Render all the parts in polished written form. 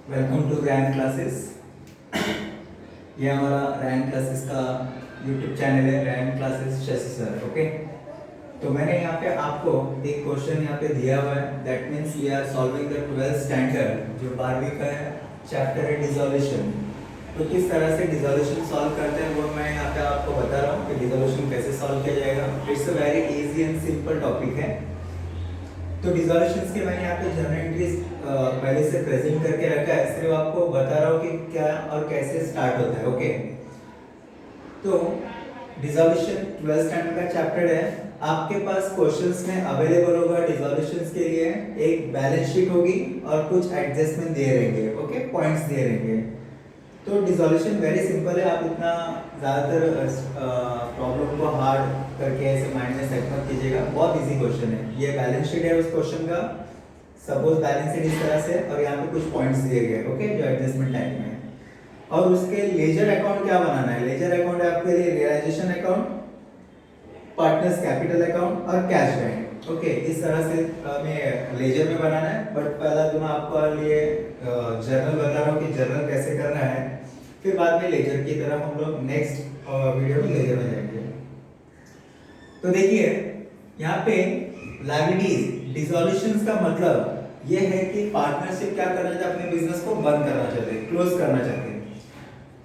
Welcome to rank classes. ये हमारा rank classes का यूट्यूब चैनल है, rank classes Shashi sir. Okay, तो मैंने यहाँ पे आपको एक क्वेश्चन यहाँ पे दिया हुआ है। That means we are solving the 12th standard, जो 12वीं का है, चैप्टर है डिसोल्यूशन। तो किस तरह से डिसोल्यूशन सॉल्व करते हैं वो मैं यहाँ पे आपको बता रहा हूँ कि डिसोल्यूशन कैसे सॉल्व किया जाएगा। It's a very easy and simple topic है। तो डिसोल्यूशंस के मैंने यहाँ पे जनरल एंट्रीज पहले से प्रेजेंट करके रखा है, सिर्फ आपको बता रहा हूँ कि क्या और कैसे स्टार्ट होता है। ओके, तो डिसोल्यूशन 12th स्टैंडर्ड का चैप्टर है। आपके पास क्वेश्चंस में अवेलेबल होगा डिसोल्यूशंस के लिए एक बैलेंस शीट होगी और कुछ एडजस्टमेंट दिए रहेंगे। ओके, पॉइंट्स दिए रहेंगे। तो डिसोल्यूशन वेरी सिंपल है, आप इतना ज़्यादातर प्रॉब्लम को हार्ड करके ऐसे माइंड में सेट मत कीजिएगा। बहुत इजी क्वेश्चन है। ये बैलेंस शीट है उस क्वेश्चन का। सपोज बैलेंस शीट इस तरह से और यहाँ पे कुछ पॉइंट्स दिए गए, ओके, जो एडजस्टमेंट टाइप में है। और उसके लेजर अकाउंट क्या बनाना है? लेजर अकाउंट है आपके लिए realisation account, partners capital account और कैश बैंक। ओके, इस तरह से हमें लेजर में बनाना है। बट पहला तो मैं आपको लिए जर्नल बता रहा हूँ कि जर्नल कैसे करना है, फिर बाद में लेजर की तरफ हम लोग नेक्स्ट वीडियो में लेजर में जाएंगे। तो देखिए यहाँ पे लायबिलिटीज डिसोल्यूशंस का मतलब ये है कि पार्टनरशिप क्या करना चाहते हैं, अपने बिजनेस को बंद करना चाहते हैं, क्लोज करना चाहते हैं।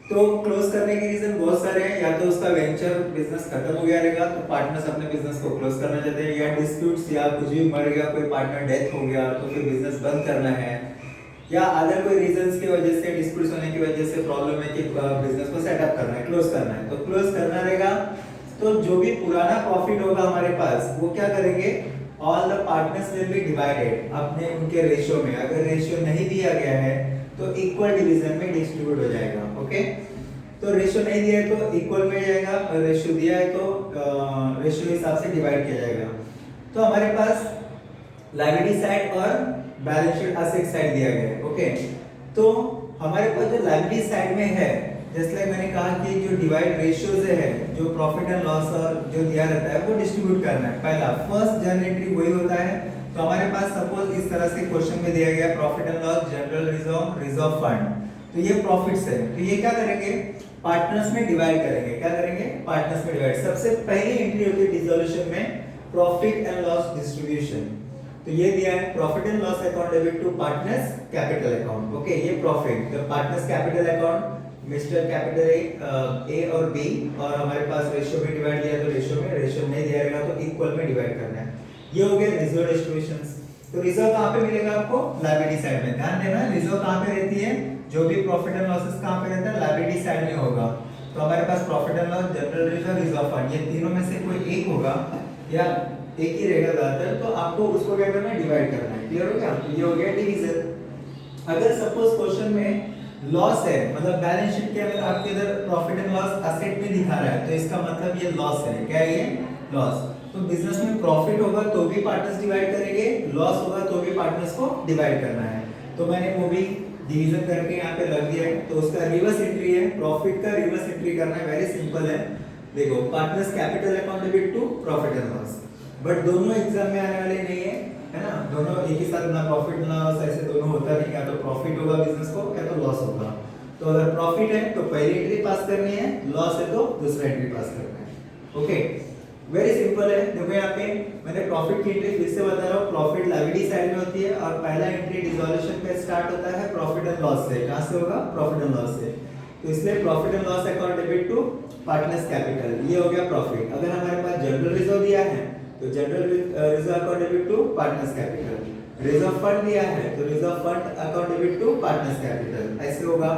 तो क्लोज करने के रीजन बहुत सारे हैं। या तो उसका वेंचर बिजनेस खत्म हो गया रहेगा तो पार्टनर्स अपने बिजनेस को क्लोज करना चाहते हैं, या डिस्प्यूट्स या कुछ भी मर गया, कोई पार्टनर डेथ हो गया तो फिर बिजनेस बंद करना है, या अदर कोई रीजंस की वजह से, डिस्प्यूट्स होने की वजह से प्रॉब्लम है कि बिजनेस को सेटअप करना है, क्लोज करना है। तो क्लोज करना रहेगा तो जो भी पुराना प्रॉफिट होगा हमारे पास वो क्या करेंगे, all the partners will be divided अपने उनके रेशियो में। अगर रेशियो नहीं दिया गया है तो इक्वल डिवीजन में डिस्ट्रीब्यूट हो जाएगा। ओके, तो रेशियो नहीं दिया है तो इक्वल में जाएगा, और रेशियो दिया है तो रेशियो हिसाब से डिवाइड किया जाएगा। तो हमारे पास लायबिलिटी साइड और बैलेंस शीट असेट साइड दिया गया है। ओके, तो हमारे पास जो लायबिलिटी साइड में है, जैसे मैंने कहा कि जो डिवाइड रेशियोज है, जो प्रॉफिट एंड लॉस और जो दिया रहता है वो डिस्ट्रीब्यूट करना है। पहला फर्स्ट जनरल एंट्री वही होता है। तो हमारे पास सपोज इस तरह से क्वेश्चन में दिया गया profit and loss, general reserve, reserve fund. तो ये प्रॉफिट्स है, तो ये क्या करेंगे, पार्टनर्स में डिवाइड करेंगे। क्या करेंगे, पार्टनर्स में डिवाइड। सबसे पहली एंट्री होती है डिसोल्यूशन में प्रॉफिट एंड लॉस डिस्ट्रीब्यूशन। तो ये दिया है profit and loss account debit to partners capital account. Okay, ये profit the partners capital account, mister capital A और बी, और हमारे पास रेशियो में डिवाइड दिया तो रेशियो में, रेशियो नहीं दिया रहेगा तो इक्वल में डिवाइड करना है। ये हो गया रिजर्व डिस्ट्रीब्यूशंस। तो रिजर्व कहां पे मिलेगा आपको, लायबिलिटी साइड में। ध्यान देना, रिजर्व कहां पे रहती है, जो भी प्रॉफिट एंड लॉसेस कहां पे रहता है, लायबिलिटी साइड में होगा। तो हमारे पास profit and loss, general reserve, reserve fund, ये तीनों में से कोई एक होगा या एक ही रहेगा ज्यादातर, तो आपको उसको क्या करना है, डिवाइड करना है। क्लियर हो गया, ये हो गया डिवीजन। अगर सपोज क्वेश्चन में लॉस है, मतलब बैलेंस शीट के अंदर आपके इधर प्रॉफिट एंड लॉस असेट में दिखा रहा है, तो इसका मतलब ये लॉस है। क्या है ये, लॉस। तो बिजनेस में प्रॉफिट होगा तो भी पार्टनर्स डिवाइड करेंगे, लॉस होगा तो भी पार्टनर्स को डिवाइड करना है। तो मैंने वो भी डिवीजन करके यहाँ पे रख दिया है। तो उसका रिवर्स एंट्री है, प्रॉफिट का रिवर्स एंट्री करना है, वेरी सिंपल है। देखो, partners capital account debit to profit and loss. But दोनों एग्जाम में आने वाले नहीं है ना, दोनों एक ही साथ, ना प्रॉफिट ना लॉस, ऐसे दोनों होता नहीं। या तो प्रॉफिट होगा बिजनेस को या तो लॉस होगा। तो अगर प्रॉफिट है तो पहली एंट्री पास करनी है, लॉस है तो दूसरा एंट्री पास करना है। ओके, वेरी सिंपल है। देखो यहाँ पे मैंने प्रॉफिट की एंट्री फिर से बता रहा हूँ, प्रॉफिट लायबिलिटी साइड में होती है और पहला एंट्री डिसोल्यूशन पे स्टार्ट होता है प्रॉफिट एंड लॉस से। कहां से होगा, प्रॉफिट एंड लॉस से। तो इसलिए profit and loss account debit to partners capital, ये हो गया प्रॉफिट। अगर हमारे पास जनरल रिजर्व दिया है तो general reserve account debit to partners capital. Reserve fund दिया है तो reserve fund account debit to partners capital, ऐसे होगा।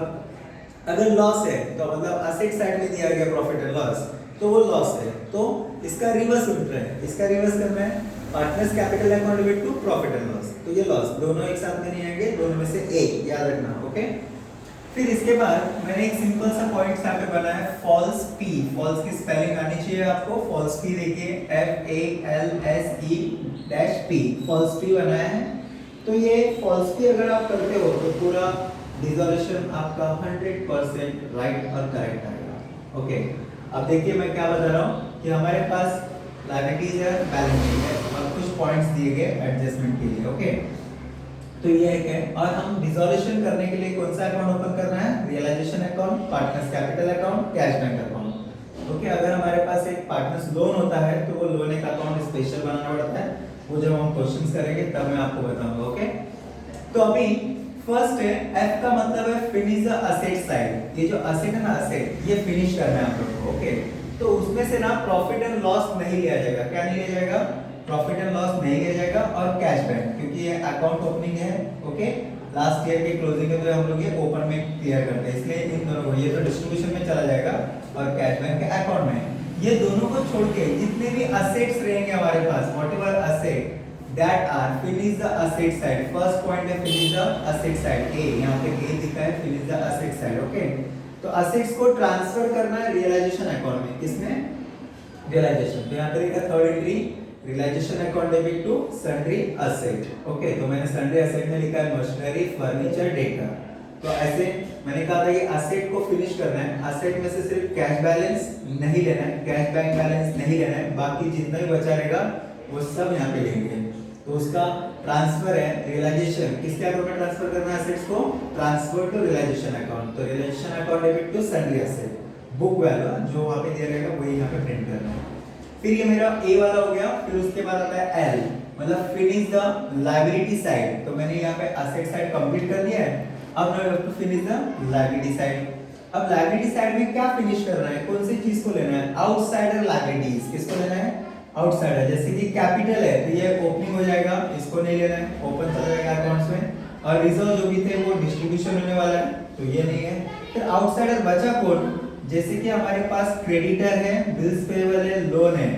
अगर लॉस है तो मतलब असेट साइड में दिया गया प्रॉफिट एंड लॉस, तो वो लॉस है, तो इसका रिवर्स उल्टा है। इसका रिवर्स करना है, partners capital account debit to profit and loss. तो ये लॉस, दोनों एक साथ में नहीं आएंगे, दोनों में से एक, याद रखना। ओके, फिर इसके बाद मैंने एक सिंपल सा पॉइंट यहाँ पे बनाया है, फॉल्स पी। फॉल्स की स्पेलिंग आनी चाहिए आपको। फॉल्स पी देखिए, FALSE-P, फॉल्स पी बनाया है। तो ये फॉल्स पी अगर आप करते हो तो पूरा डिसोल्यूशन आपका 100% राइट और करेक्ट आएगा। ओके, अब देखिए मैं क्या बता रहा हूँ कि हमारे पास लायबिलिटीज है, बैलेंस शीट है और कुछ पॉइंट्स दिए गए एडजस्टमेंट के लिए। ओके, तो ये एक है। और हम डिसोल्यूशन करने के लिए कौन सा अकाउंट ओपन करना है? Realisation account, partners capital account, cash bank account. Okay, अगर हमारे पास एक पार्टनर्स लोन होता है तो वो लोन एक अकाउंट स्पेशल बनाना पड़ता है, वो जब हम क्वेश्चंस करेंगे तब मैं आपको बताऊंगा। ओके, तो अभी फर्स्ट है, एफ का मतलब है फिनिश द असेट साइड। ये जो असेट है ना, असेट, ये फिनिश करना है हम लोग को। ओके, तो उसमें से ना प्रॉफिट एंड लॉस नहीं लिया जाएगा। क्या नहीं लिया जाएगा? प्रॉफिट एंड लॉस नहीं लिया जाएगा। और कैश बैंक, क्योंकि ये अकाउंट ओपनिंग है। ओके, लास्ट ईयर के क्लोजिंग में तो हम लोग ये ओपन में क्लियर करते हैं, इसलिए इन दोनों को, ये तो डिस्ट्रीब्यूशन में चला जाएगा और कैश बैंक के अकाउंट में। ये दोनों को छोड़ के जितने भी असेट्स रहेंगे हमारे पास, whatever asset that are finish the asset side, first point है finish the asset side, A यहाँ पे A लिखा है, finish the asset side। Okay, तो assets को ट्रांसफर करना है रियलाइजेशन अकाउंट में। किसमें? रियलाइजेशन। तो यहाँ पे लिखा third entry, realisation account debit to sundry asset. Okay, तो मैंने सन्ड्री असेट में लिखा है मशीनरी, फर्नीचर, डेटा। तो ऐसे मैंने कहा था कि असेट को फिनिश करना है। असेट में से सिर्फ कैश बैलेंस नहीं लेना है, कैश बैंक बैलेंस नहीं लेना है, बाकी जितना भी बचा रहेगा वो सब यहाँ पे लेंगे। तो उसका ट्रांसफर है रियलाइजेशन, किसके अकाउंट में ट्रांसफर करना है असेट्स को? Transfer to realisation account. तो realisation account debit to sundry asset, book value जो वहां पे दिया रहेगा वही यहाँ पे प्रिंट करना है। फिर ये मेरा ए वाला हो गया। फिर उसके बाद आता है एल, मतलब फिनिश द लायबिलिटी साइड। तो मैंने यहाँ पे असेट साइड कंप्लीट कर दिया है, अब मैं have to finish the liability side. अब लायबिलिटी साइड में क्या फिनिश करना है, कौन सी चीज को लेना है? Outsider liabilities. किसको लेना है? आउटसाइडर। जैसे कि कैपिटल है तो ये ओपनिंग हो जाएगा, इसको नहीं लेना है, ओपन चला जाएगा अकाउंट्स में। और रिजर्व जो भी थे वो डिस्ट्रीब्यूशन होने वाला है, तो ये नहीं है। फिर आउटसाइडर बचा कौन? जैसे कि हमारे पास क्रेडिटर है, बिल्स पेबल है, लोन है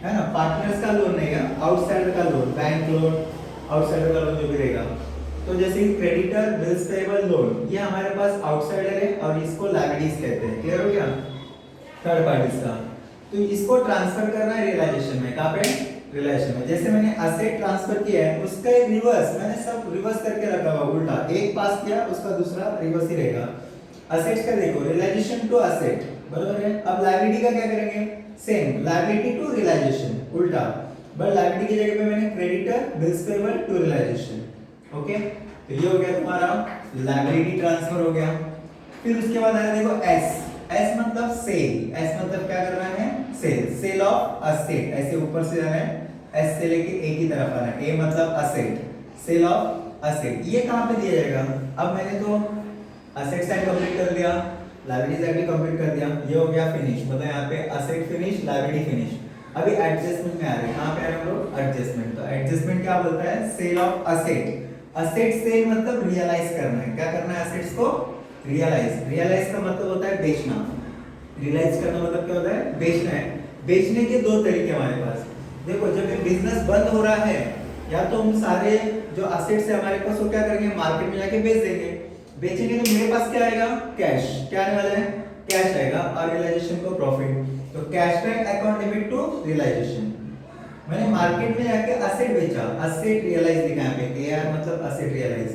ना? पार्टनर्स का लोन नहीं है, आउटसाइडर का लोन, बैंक लोन, आउटसाइडर का लोन जो भी रहेगा। तो जैसे कि क्रेडिटर, बिल्स पेबल, लोन, ये हमारे पास आउटसाइडर है और इसको लायबिलिटीज कहते हैं। क्लियर हो गया? थर्ड पार्टीज का। तो इसको ट्रांसफर करना है रियलाइजेशन में। कहां पे? रियलाइजेशन में। जैसे मैंने असेट ट्रांसफर किया है, उसका एक रिवर्स, मैंने सब रिवर्स करके रखा हुआ, उल्टा एक पास किया, उसका दूसरा रिवर्स ही रहेगा। असेट्स का देखो, रियलाइजेशन टू असेट, बराबर है। अब लायबिलिटी का क्या करेंगे? सेम, लायबिलिटी टू रियलाइजेशन, उल्टा। बट लायबिलिटी की जगह पे मैंने creditor, bills payable to realisation. Okay, तो ये हो गया तुम्हारा लायबिलिटी ट्रांसफर हो गया। फिर उसके बाद आया देखो एस। एस मतलब सेल। एस मतलब क्या करना है? Sale, sale of asset. ऐसे ऊपर से जाना है, एस से लेके ए की तरफ आना है। ए मतलब असेट, सेल ऑफ असेट। ये कहां पे दिया जाएगा? अब मैंने तो असेट साइड कंप्लीट कर दिया, लायबिलिटी साइड भी कंप्लीट कर दिया, ये हो गया फिनिश। मतलब यहाँ पे असेट फिनिश, लायबिलिटी फिनिश। अभी एडजस्टमेंट में आ रहे हैं। कहां पे आ रहे हैं हम लोग? एडजस्टमेंट। तो एडजस्टमेंट क्या बोलता है? Sale of asset. Asset sale मतलब रियलाइज करना है। क्या करना है? असेट्स को रियलाइज। रियलाइज का मतलब होता है बेचना। रियलाइज करना मतलब क्या होता है? बेचना है। बेचने के दो तरीके हमारे पास। देखो, जब ये बिजनेस बंद हो रहा है, या तो हम सारे जो असेट्स है हमारे पास वो क्या करेंगे? मार्केट में जाके बेच देंगे। बेचेंगे तो मेरे पास क्या आएगा? कैश। क्या आने वाला है? कैश आएगा। और रियलाइजेशन को प्रॉफिट। तो cash bank account debit to realisation. मैंने मार्केट में जाके असेट बेचा, असेट रियलाइज लिखा है पे, एआर मतलब asset realise.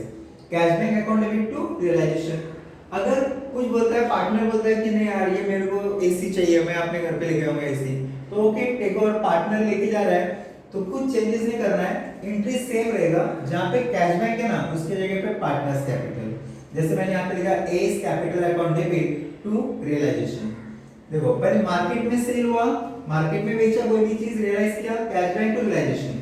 Cash bank account debit to realisation. अगर कुछ बोलता है, पार्टनर बोलता है कि नहीं यार ये मेरे को एसी चाहिए, मैं अपने घर पे लेके आऊंगा एसी, तो ओके टेक ओवर, पार्टनर लेके जा रहा है तो कुछ चेंजेस नहीं करना है, इंटरेस्ट सेम रहेगा। जहां पे कैश बैंक है ना, उसके जगह पे पार्टनर्स कैपिटल। जैसे मैंने यहाँ पे लिखा A's capital account debit to realisation. देखो, पहले मार्केट में सेल हुआ, मार्केट में बेचा कोई भी चीज, रियलाइज किया, cash bank to realisation.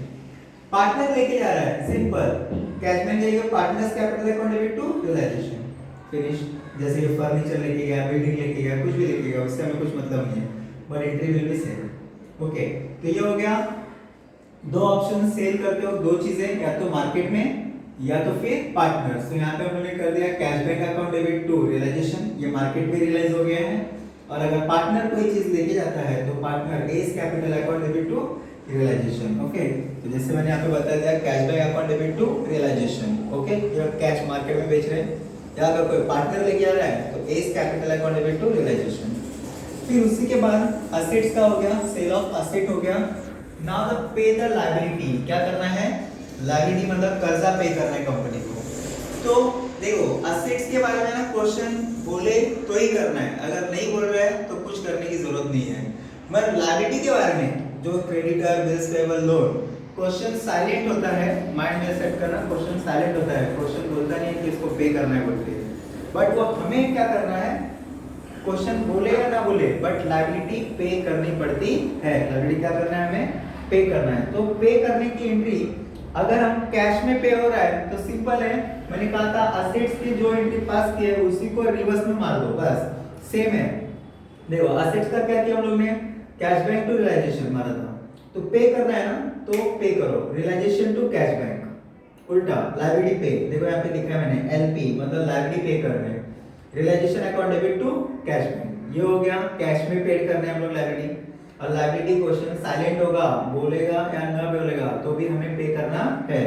Partner लेके जा रहा है, सिंपल, कैश बैंक जाएगा, partners capital account debit to realisation, finish. जैसे ये फर्नीचर लेके गया, बिल्डिंग लेके गया, कुछ भी लेके गया, उससे हमें कुछ मतलब नहीं है, but entry will be same. Okay, तो ये हो गया दो ऑप्शन, सेल करते हो दो चीजें, या तो मार्केट में या तो फिर पार्टनर्स। तो यहाँ पे हमने कर दिया cash bank account debit to realisation, ये मार्केट में रियलाइज हो गया है। और अगर पार्टनर कोई चीज लेके जाता है तो partner A's capital account debit to realisation. Okay, तो जैसे मैंने यहाँ पे बता दिया cash bank account debit to realisation. Okay, जब कैश मार्केट में बेच रहे हैं या अगर कोई पार्टनर लेके आ रहा है तो A's capital account debit to realisation. फिर उसी के बाद असेट्स का हो गया, सेल ऑफ असेट हो गया। Now the pay the liability, क्या करना है? लायबिलिटी मतलब कर्जा पे करना है कंपनी को। तो देखो, असेट्स के बारे में ना क्वेश्चन बोले तो ही करना है, अगर नहीं बोल रहा है तो कुछ करने की जरूरत नहीं है। मगर लायबिलिटी के बारे में जो creditor, bills payable, loan, question silent होता है, माइंड में सेट करना, क्वेश्चन साइलेंट होता है, क्वेश्चन बोलता नहीं है कि इसको पे करना है बोलते हैं, बट वो हमें क्या करना है, क्वेश्चन बोले या ना बोले बट लायबिलिटी पे करनी पड़ती है। लायबिलिटी क्या करना है, हमें पे करना है। तो पे करने की एंट्री अगर हम कैश में पे हो रहा है तो सिंपल है, मैंने कहा था असेट्स की जो एंट्री पास की है उसी को रिवर्स में मार दो, बस सेम है। देखो असेट्स का क्या किया हम लोग ने, कैश बैंक टू रियलाइजेशन मारा था, तो पे करना है ना तो पे करो, रियलाइजेशन टू कैश बैंक उल्टा, लायबिलिटी पे, देखो यहाँ पे लिखा है मैंने एलपी मतलब लायबिलिटी पे कर रहे हैं, realisation account debit to cash bank, ये हो गया कैश में पेड करने हैं हम लोग लायबिलिटी। और लायबिलिटी क्वेश्चन साइलेंट होगा, बोलेगा या ना बोलेगा तो भी हमें पे करना है,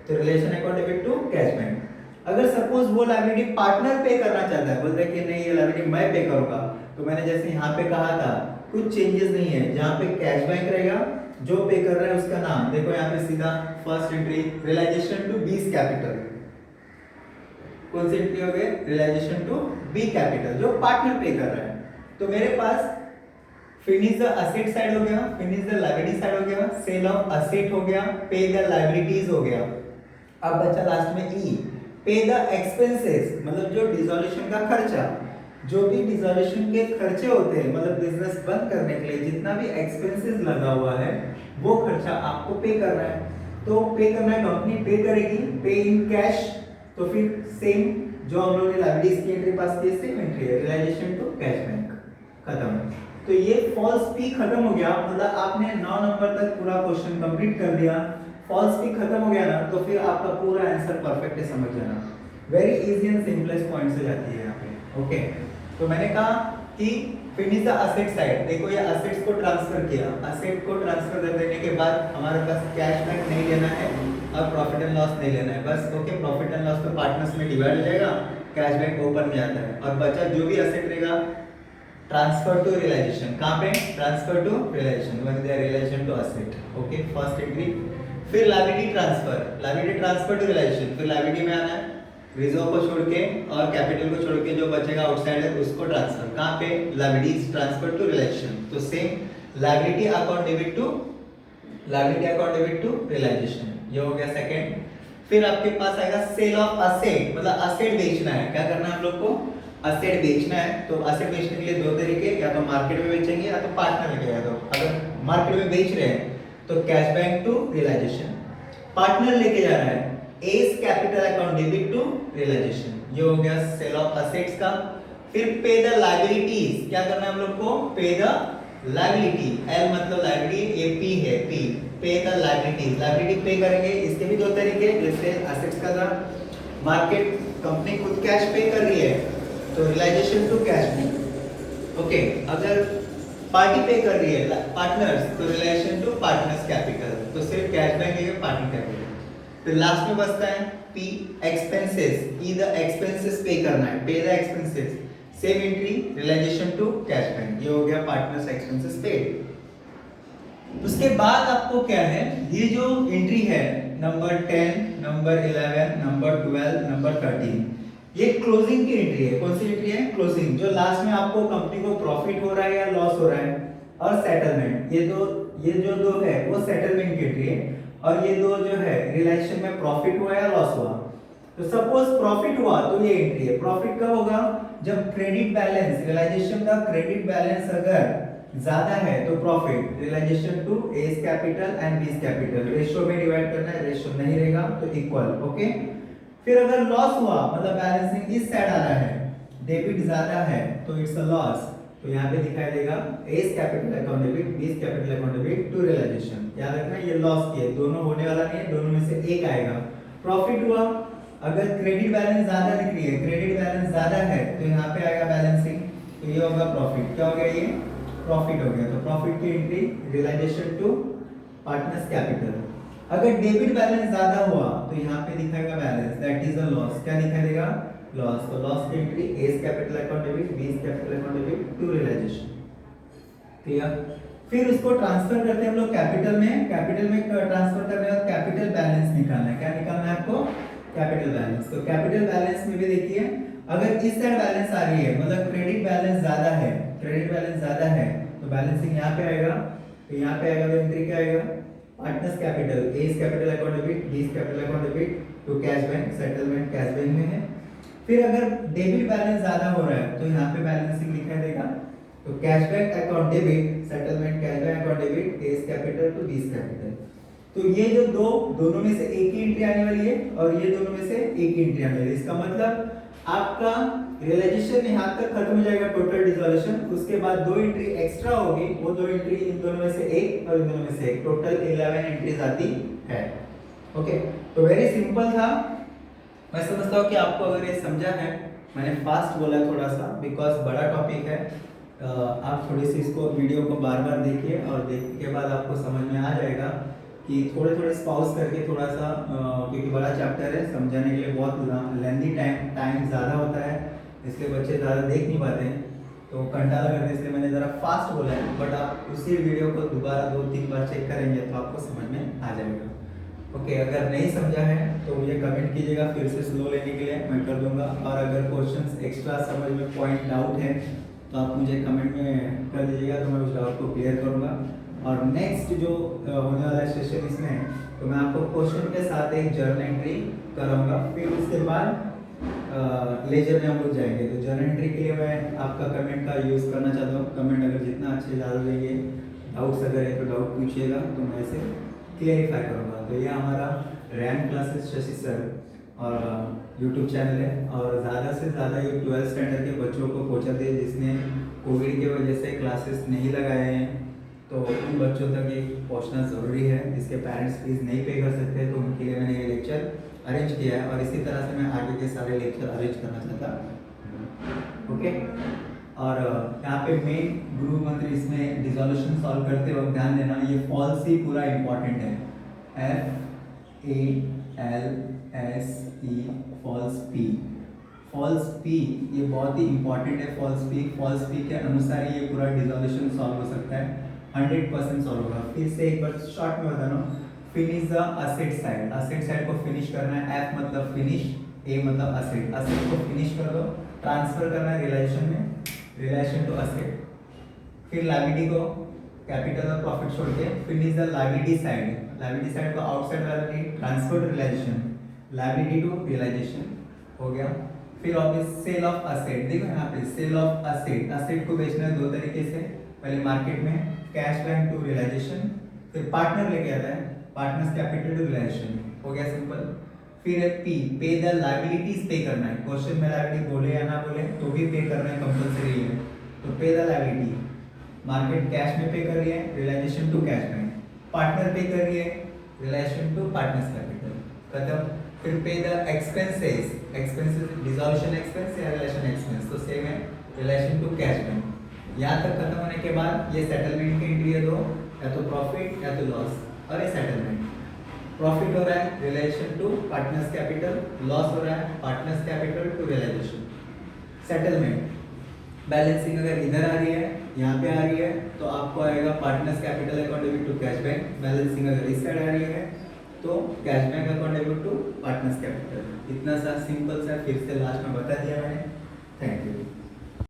तो realisation account debit to cash bank. अगर सपोज वो लायबिलिटी पार्टनर पे करना चाहता है, बोल रहे कि नहीं ये लायबिलिटी मैं पे करूंगा, तो मैंने जैसे यहाँ पे कहा था कुछ चेंजेस नहीं है, जहाँ पे कैश बैंक रहेगा जो पे कर रहा है उसका नाम, देखो यहाँ पे सीधा first entry realisation to B's capital, कौन सी एंट्री हो गई, रियलाइजेशन टू बी कैपिटल जो पार्टनर पे कर रहा है। तो मेरे पास फिनिश द असेट साइड हो गया, फिनिश द लायबिलिटी साइड हो गया, सेल ऑफ असेट हो गया, पे द लायबिलिटीज हो गया। अब बचा लास्ट में ई, पे द एक्सपेंसेस मतलब जो डिसॉल्यूशन का खर्चा, जो भी डिसॉल्यूशन के खर्चे होते हैं मतलब बिजनेस बंद करने के लिए जितना भी एक्सपेंसेस लगा हुआ है वो खर्चा आपको पे करना है। तो पे करना है, कंपनी पे करेगी, पे इन कैश, तो फिर सेम जो हम लोग ने लायबिलिटीज की एंट्री पास की सेम एंट्री है, रियलाइजेशन टू कैश बैंक, खत्म। तो ये फॉल्स पी खत्म हो गया, मतलब आपने 9 नंबर तक पूरा क्वेश्चन कंप्लीट कर दिया, फॉल्स पी खत्म हो गया ना, तो फिर आपका पूरा आंसर परफेक्ट है, समझ जाना। Very easy and simplest point से जाती है यहाँ पे, ओके। तो मैंने कहा कि फिनिश द असेट साइड, देखो ये असेट्स को ट्रांसफर किया, असेट को ट्रांसफर कर देने के बाद हमारे पास कैश बैक नहीं लेना है और प्रॉफिट एंड लॉस नहीं लेना है, बस ओके। प्रॉफिट एंड लॉस तो पार्टनर्स में डिवाइड हो जाएगा, कैश बैक ओपन में आता है, और बचा जो भी असेट रहेगा ट्रांसफर टू रियलाइजेशन, कहां पे, transfer to realisation, when they are realisation to asset, okay first entry. फिर liability transfer, liability transfer to realisation, फिर लायबिलिटी में आना है, रिजर्व को छोड़ के और कैपिटल को छोड़ के जो बचेगा आउटसाइड है उसको ट्रांसफर, कहां पे, लायबिलिटीज ट्रांसफर टू रियलाइजेशन, तो same liability account debit to, liability account debit to realisation, ये हो गया सेकंड। फिर आपके पास आएगा सेल ऑफ असेट, मतलब असेट बेचना है, क्या करना है हम लोग को, असेट बेचना है। तो असेट बेचने के लिए दो तरीके, या तो मार्केट में बेचेंगे या तो पार्टनर लेके जाएगा। तो अगर मार्केट में बेच रहे हैं तो cash bank to realisation, partner लेके जा रहा है A's capital account debit to realisation, ये हो गया सेल ऑफ असेट्स का। फिर पे द लायबिलिटीज, क्या करना है हम लोग को, पे द लायबिलिटी, एल मतलब लायबिलिटी, ये पी है, पी पे द लायबिलिटीज, लायबिलिटी पे करेंगे। इसके भी दो तरीके, जैसे असेट्स का था मार्केट कंपनी खुद कैश पे कर रही है तो realisation to cash bank, okay. अगर पार्टी पे कर रही है पार्टनर्स तो रियलाइजेशन टू पार्टनर्स कैपिटल, तो सिर्फ कैश बैंक है पार्टनर कैपिटल। फिर लास्ट में बचता है P expenses, E the expenses pay करना है, pay the expenses, same entry realisation to cash bank, ये हो गया पार्टनर्स एक्सपेंसेस पेड। उसके बाद आपको क्या है, ये जो एंट्री है नंबर 10, नंबर 11, नंबर 12, नंबर 13, ये क्लोजिंग की एंट्री है। कौन सी एंट्री है, क्लोजिंग, जो लास्ट में आपको कंपनी को प्रॉफिट हो रहा है या लॉस हो रहा है, और सेटलमेंट, ये जो दो है वो सेटलमेंट की एंट्री है, और ये दो जो है रियलाइजेशन में प्रॉफिट हुआ या लॉस हुआ। तो सपोज प्रॉफिट हुआ तो ये एंट्री है। प्रॉफिट कब होगा, जब क्रेडिट बैलेंस, रियलाइजेशन का क्रेडिट बैलेंस अगर ज्यादा है तो profit, realisation to A's capital and B's capital, ratio में डिवाइड करना है, रेशियो नहीं रहेगा तो इक्वल, ओके। फिर अगर लॉस हुआ मतलब बैलेंसिंग इस साइड आ रहा है, डेबिट ज्यादा है तो इट्स अ लॉस, तो यहाँ पे दिखाई देगा A's capital account debit, B's capital account debit to realisation. याद रखना ये लॉस की है, दोनों होने वाला नहीं है, दोनों में से एक आएगा। प्रॉफिट हुआ, अगर क्रेडिट बैलेंस ज्यादा दिख रही है, क्रेडिट बैलेंस ज्यादा है तो यहाँ पे आएगा बैलेंसिंग, तो ये होगा प्रॉफिट। क्या हो गया, ये प्रॉफिट हो गया, तो प्रॉफिट की entry realisation to partners capital. अगर डेबिट बैलेंस ज्यादा हुआ तो यहाँ पे दिखाएगा balance, that is a loss, क्या दिखाई देगा, लॉस, तो लॉस की entry A's capital account debit, B's capital account debit to realisation, clear. फिर उसको ट्रांसफर करते हैं हम लोग कैपिटल में, कैपिटल में ट्रांसफर करने के बाद कैपिटल बैलेंस निकालना है, क्या निकालना है आपको, कैपिटल बैलेंस। तो कैपिटल बैलेंस में भी देखिए, अगर इस साइड बैलेंस आ रही है मतलब क्रेडिट बैलेंस ज्यादा है, क्रेडिट बैलेंस ज्यादा है तो बैलेंसिंग यहाँ पे आएगा, तो यहाँ पे आएगा तो एंट्री क्या आएगा, partners capital, A is capital account debit, B is capital account debit to cash bank, settlement cash bank में है। फिर अगर डेबिट बैलेंस ज्यादा हो रहा है तो यहाँ पे बैलेंसिंग लिखा देगा, तो cash bank account debit, settlement cash bank account debit, A is capital to B is capital. तो ये जो दोनों में से एक ही एंट्री आने वाली है और ये दोनों में से एक ही एंट्री आने वाली है। इसका मतलब आपका रियलाइजेशन यहाँ तक खत्म हो जाएगा, टोटल डिसोल्यूशन, उसके बाद दो एंट्री एक्स्ट्रा होगी, वो दो एंट्री इन दोनों में से एक और इन दोनों में से एक, टोटल 11 एंट्रीज आती है। ओके, तो वेरी सिंपल था। मैं समझता हूँ कि आपको अगर ये समझा है, मैंने फास्ट बोला थोड़ा सा बिकॉज बड़ा टॉपिक है, आप थोड़ी सी इसको वीडियो को बार बार देखिए और देखने के बाद आपको समझ में आ जाएगा कि थोड़े थोड़े स्पाउस करके थोड़ा सा, क्योंकि बड़ा चैप्टर है, समझाने के लिए बहुत लेंदी टाइम ज़्यादा होता है, इसलिए बच्चे ज़्यादा देख नहीं पाते हैं, तो कंटाला करते, इसलिए मैंने ज़रा फास्ट बोला है। बट आप उसी वीडियो को दोबारा 2-3 बार चेक करेंगे तो आपको समझ में आ जाएगा। ओके, अगर नहीं समझा है तो मुझे कमेंट कीजिएगा, फिर से स्लो लेने के लिए मैं कर दूंगा, और अगर क्वेश्चंस एक्स्ट्रा समझ में पॉइंट डाउट है तो आप मुझे कमेंट में कर दीजिएगा, तो मैं उस डाउट को क्लियर करूँगा। और नेक्स्ट जो होने वाला सेशन इसमें, तो मैं आपको क्वेश्चन के साथ एक जर्नल एंट्री कराऊंगा, फिर उसके बाद लेजर में हम लोग जाएंगे। तो जर्नल एंट्री के लिए मैं आपका कमेंट का यूज़ करना चाहता हूँ, कमेंट अगर जितना अच्छे ज़्यादा देंगे, डाउट्स अगर है तो डाउट पूछिएगा, तो मैं इसे क्लियरिफाई करूँगा। तो ये हमारा रैंक क्लासेस शशि सर और यूट्यूब चैनल है, और ज़्यादा से ज़्यादा ये 12th स्टैंडर्ड के बच्चों को पहुँचाते हैं जिसने कोविड की वजह से क्लासेस नहीं लगाए हैं, तो उन बच्चों तक ये पहुंचना ज़रूरी है। जिसके पेरेंट्स फीस नहीं पे कर सकते तो उनके लिए मैंने ये लेक्चर अरेंज किया है, और इसी तरह से मैं आगे के सारे लेक्चर अरेंज करना चाहता हूँ। ओके, और यहाँ पे मेन गुरु मंत्र इसमें डिसोल्यूशन सॉल्व करते वक्त ध्यान देना, ये फॉल्स ही पूरा इंपॉर्टेंट है, FALSE false P, false P ये बहुत ही इंपॉर्टेंट है। फॉल्स पी के अनुसार ये पूरा डिसोल्यूशन सॉल्व हो सकता है, 100% सॉल्व होगा। फिर से एक बार शॉर्ट में बता रहा हूँ, finish the asset side, asset side को फिनिश करना है, F मतलब फिनिश, A मतलब असेट, असेट को फिनिश कर दो, ट्रांसफर करना है रियलाइजेशन में, रियलाइजेशन टू असेट। फिर लायबिलिटी को कैपिटल और प्रॉफिट छोड़ के finish the liability side, liability side को outside liability, transfer to realisation, liability to realisation हो गया। फिर ऑब्वियस सेल ऑफ असेट, देखो यहाँ पे सेल ऑफ असेट, असेट को बेचना है दो तरीके से, पहले मार्केट में कैश बैंक टू रियलाइजेशन, फिर पार्टनर लेके आता है पार्टनर्स कैपिटल टू रियलाइजेशन, हो गया सिंपल। फिर है पी, पे द लायबिलिटीज पे करना है, क्वेश्चन में लायबिलिटी बोले या ना बोले तो भी पे करना है, कंपलसरी है, तो पे द लायबिलिटी, मार्केट कैश में पे कर रही है, realisation to cash bank, partner pay कर रही है, रियलाइजेशन टू पार्टनर्स कैपिटल, खत्म। फिर पे the expenses, expenses dissolution expense या रिलेशन एक्सपेंस, तो सेम है, रिलेशन टू कैश बैंक। यहाँ तक खत्म होने के बाद ये सेटलमेंट की एंट्री है दो, या तो प्रॉफिट या तो लॉस, और ये सेटलमेंट, प्रॉफिट हो रहा है realisation to partners capital, loss हो रहा है partners capital to realisation. Settlement balancing अगर इधर आ रही है, यहाँ पे आ रही है, तो आपको आएगा partners capital account debit to cash bank, balancing अगर इस साइड आ रही है तो cash bank account debit to partners capital. इतना सा सिंपल सा फिर से लास्ट में बता दिया मैंने। Thank you.